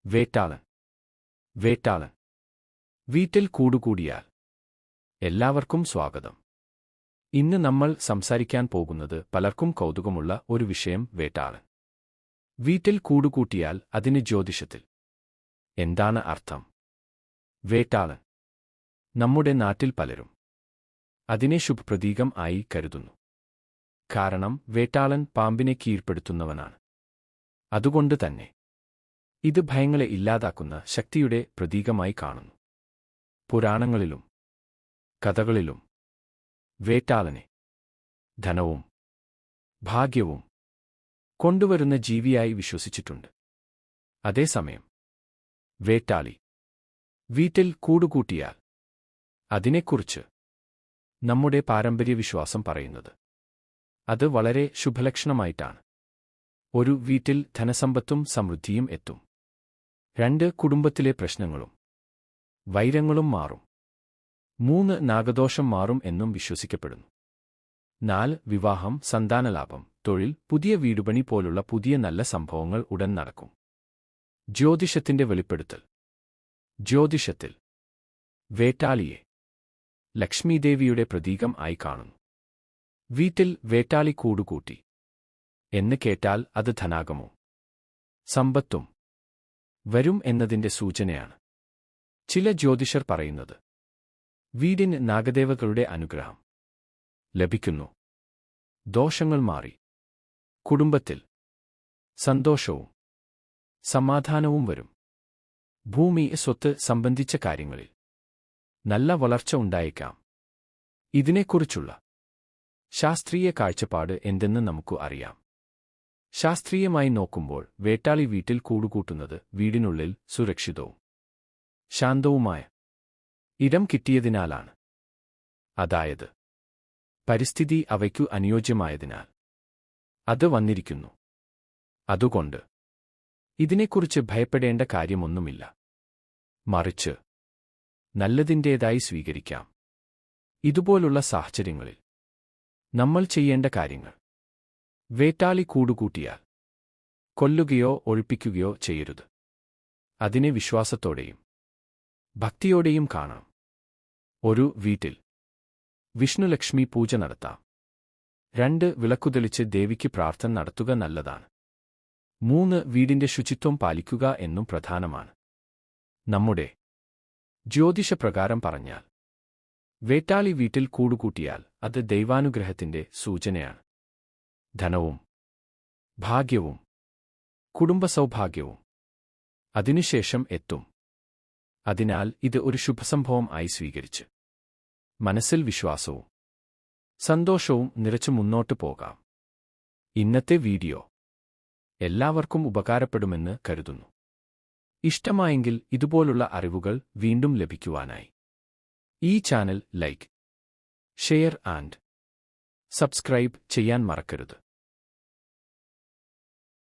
വേട്ടാളൻ. വേട്ടാളൻ. വീട്ടിൽ കൂടുകൂടിയാൽ. എല്ലാവർക്കും സ്വാഗതം. ഇന്ന് നമ്മൾ സംസാരിക്കാൻ പോകുന്നത് പലർക്കും കൗതുകമുള്ള ഒരു വിഷയം, വേട്ടാളൻ. വീട്ടിൽ കൂടുകൂട്ടിയാൽ അതിന് ജ്യോതിഷത്തിൽ എന്താണ് അർത്ഥം? വേട്ടാളൻ. നമ്മുടെ നാട്ടിൽ പലരും അതിനെ ശുഭപ്രതീകം ആയി കരുതുന്നു. കാരണം വേട്ടാളൻ പാമ്പിനെ കീഴ്പ്പെടുത്തുന്നവനാണ്. അതുകൊണ്ട് തന്നെ ഇത് ഭയങ്ങളെ ഇല്ലാതാക്കുന്ന ശക്തിയുടെ പ്രതീകമായി കാണുന്നു. പുരാണങ്ങളിലും കഥകളിലും വേട്ടാളനെ ധനവും ഭാഗ്യവും കൊണ്ടുവരുന്ന ജീവിയായി വിശ്വസിച്ചിട്ടുണ്ട്. അതേസമയം വേട്ടാളി വീട്ടിൽ കൂടുകൂട്ടിയാൽ അതിനെക്കുറിച്ച് നമ്മുടെ പാരമ്പര്യവിശ്വാസം പറയുന്നത് അത് വളരെ ശുഭലക്ഷണമായിട്ടാണ്. ഒരു വീട്ടിൽ ധനസമ്പത്തും സമൃദ്ധിയും എത്തും. 2 കുടുംബത്തിലെ പ്രശ്നങ്ങളും വൈരങ്ങളും മാറും. 3 നാഗദോഷം മാറും എന്നും വിശ്വസിക്കപ്പെടുന്നു. 4 വിവാഹം, സന്താനലാഭം, തൊഴിൽ, പുതിയ വീടുപണി പോലുള്ള പുതിയ നല്ല സംഭവങ്ങൾ ഉടൻ നടക്കും. ജ്യോതിഷത്തിന്റെ വെളിപ്പെടുത്തൽ. ജ്യോതിഷത്തിൽ വേട്ടാളിയെ ലക്ഷ്മീദേവിയുടെ പ്രതീകം ആയി കാണുന്നു. വീട്ടിൽ വേട്ടാളി കൂടുകൂട്ടി എന്ന് കേട്ടാൽ അത് ധനാഗമോ സമ്പത്തും വരും എന്നതിന്റെ സൂചനയാണ്. ചില ജ്യോതിഷർ പറയുന്നത് വീടിന് നാഗദേവകളുടെ അനുഗ്രഹം ലഭിക്കുന്നു. ദോഷങ്ങൾ മാറി കുടുംബത്തിൽ സന്തോഷവും സമാധാനവും വരും. ഭൂമി, സ്വത്ത് സംബന്ധിച്ച കാര്യങ്ങളിൽ നല്ല വളർച്ച ഉണ്ടായേക്കാം. ഇതിനെക്കുറിച്ചുള്ള ശാസ്ത്രീയ കാഴ്ചപ്പാട് എന്തെന്ന് നമുക്ക് അറിയാം. ശാസ്ത്രീയമായി നോക്കുമ്പോൾ വേട്ടാളി വീട്ടിൽ കൂടുകൂട്ടുന്നത് വീടിനുള്ളിൽ സുരക്ഷിതവും ശാന്തവുമായ ഇടം കിട്ടിയതിനാലാണ്. അതായത് പരിസ്ഥിതി അവയ്ക്കു അനുയോജ്യമായതിനാൽ അത് വന്നിരിക്കുന്നു. അതുകൊണ്ട് ഇതിനെക്കുറിച്ച് ഭയപ്പെടേണ്ട കാര്യമൊന്നുമില്ല. മറിച്ച് നല്ലതിൻ്റേതായി സ്വീകരിക്കാം. ഇതുപോലുള്ള സാഹചര്യങ്ങളിൽ നമ്മൾ ചെയ്യേണ്ട കാര്യങ്ങൾ: വേട്ടാളി കൂടുകൂട്ടിയാൽ കൊല്ലുകയോ ഒഴിപ്പിക്കുകയോ ചെയ്യരുത്. അതിനെ വിശ്വാസത്തോടെയും ഭക്തിയോടെയും കാണാം. ഒരു വീട്ടിൽ വിഷ്ണുലക്ഷ്മി പൂജ നടത്താം. 2 വിളക്കുതെളിച്ച് ദേവിക്ക് പ്രാർത്ഥന നടത്തുക നല്ലതാണ്. 3 വീടിന്റെ ശുചിത്വം പാലിക്കുക എന്നും പ്രധാനമാണ്. നമ്മുടെ ജ്യോതിഷപ്രകാരം പറഞ്ഞാൽ വേട്ടാളി വീട്ടിൽ കൂടുകൂട്ടിയാൽ അത് ദൈവാനുഗ്രഹത്തിന്റെ സൂചനയാണ്. ധനവും ഭാഗ്യവും കുടുംബസൗഭാഗ്യവും അതിനുശേഷം എത്തും. അതിനാൽ ഇത് ഒരു ശുഭസംഭവം ആയി സ്വീകരിച്ച് മനസ്സിൽ വിശ്വാസവും സന്തോഷവും നിറച്ചു മുന്നോട്ട് പോകാം. ഇന്നത്തെ വീഡിയോ എല്ലാവർക്കും ഉപകാരപ്പെടുമെന്ന് കരുതുന്നു. ഇഷ്ടമായെങ്കിൽ ഇതുപോലുള്ള അറിവുകൾ വീണ്ടും ലഭിക്കുവാനായി ഈ channel like, share and subscribe ചെയ്യാൻ മറക്കരുത്.